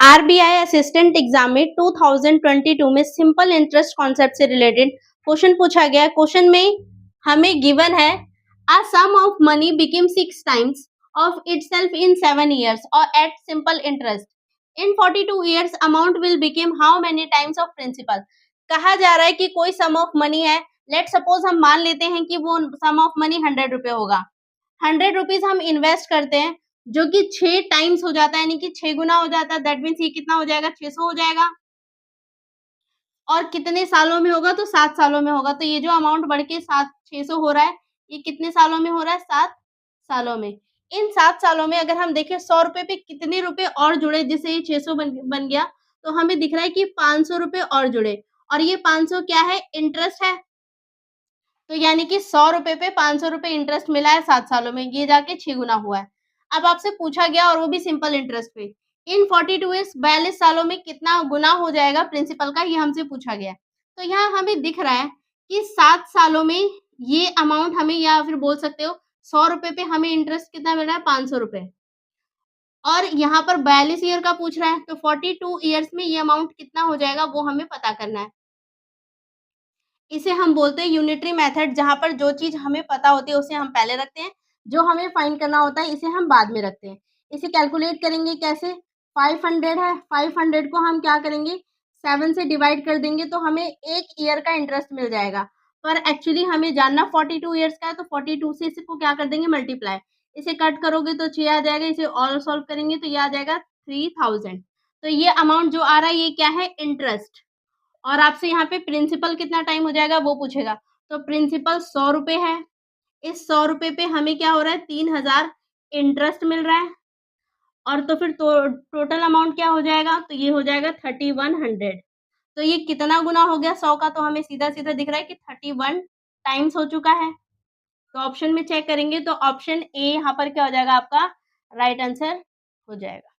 RBI assistant exam में 2022 में simple interest concept से रिलेटेड क्वेश्चन पूछा गया। क्वेश्चन में हमें गिवन है a sum of money became 6 times of itself in 7 years और at simple interest in 42 years amount will became how many times of principal. कहा जा रहा है कि कोई सम ऑफ मनी है, लेट सपोज हम मान लेते हैं कि वो सम ऑफ मनी 100 रुपए होगा। 100 रुपीज हम इन्वेस्ट करते हैं जो कि 6 टाइम्स हो जाता है, यानी कि 6 गुना हो जाता है। दैट मीन्स ये कितना हो जाएगा, 600 हो जाएगा। और कितने सालों में होगा, तो 7 सालों में होगा। तो ये जो अमाउंट बढ़ के 600 हो रहा है, ये कितने सालों में हो रहा है, 7 सालों में। इन 7 सालों में अगर हम देखें 100 रुपए पे कितने रुपए और जुड़े जिससे ये 600 बन गया, तो हमें दिख रहा है कि 500 रुपए और जुड़े। और ये 500 क्या है, इंटरेस्ट है। तो यानी कि 100 रुपए पे 500 रुपए इंटरेस्ट मिला है 7 सालों में, ये जाके 6 गुना हुआ है। अब आपसे पूछा गया और वो भी सिंपल इंटरेस्ट पे, इन 42 इयर्स 42 सालों में कितना गुना हो जाएगा प्रिंसिपल का, ये हमसे पूछा गया है। तो यहाँ हमें दिख रहा है कि 7 सालों में ये अमाउंट हमें, या फिर बोल सकते हो 100 रुपए पे हमें इंटरेस्ट कितना मिल रहा है, 500 रुपए। और यहाँ पर 42 ईयर का पूछ रहा है, तो 42 ईयर्स में ये अमाउंट कितना हो जाएगा वो हमें पता करना है। इसे हम बोलते हैं यूनिटरी मेथड, जहाँ पर जो चीज़ हमें पता होती है उसे हम पहले रखते हैं, जो हमें फाइंड करना होता है इसे हम बाद में रखते हैं। इसे कैलकुलेट करेंगे कैसे, 500 है, 500 को हम क्या करेंगे, 7 से डिवाइड कर देंगे तो हमें 1 ईयर का इंटरेस्ट मिल जाएगा। पर एक्चुअली हमें जानना 42 ईयर्स का है, तो 42 से इसको क्या कर देंगे, मल्टीप्लाई। इसे कट करोगे तो 6 आ जाएगा, इसे और सॉल्व करेंगे तो ये आ जाएगा 3000। तो ये अमाउंट जो आ रहा है ये क्या है, इंटरेस्ट। और आपसे यहाँ पे प्रिंसिपल कितना टाइम हो जाएगा वो पूछेगा। तो प्रिंसिपल 100 रुपए है, इस 100 रुपए पे हमें क्या हो रहा है, 3000 इंटरेस्ट मिल रहा है। और तो फिर टोटल अमाउंट क्या हो जाएगा, तो ये हो जाएगा 3100। तो ये कितना गुना हो गया 100 का, तो हमें सीधा सीधा दिख रहा है कि 31 टाइम्स हो चुका है। तो ऑप्शन में चेक करेंगे तो ऑप्शन ए यहाँ पर क्या हो जाएगा, आपका राइट आंसर हो जाएगा।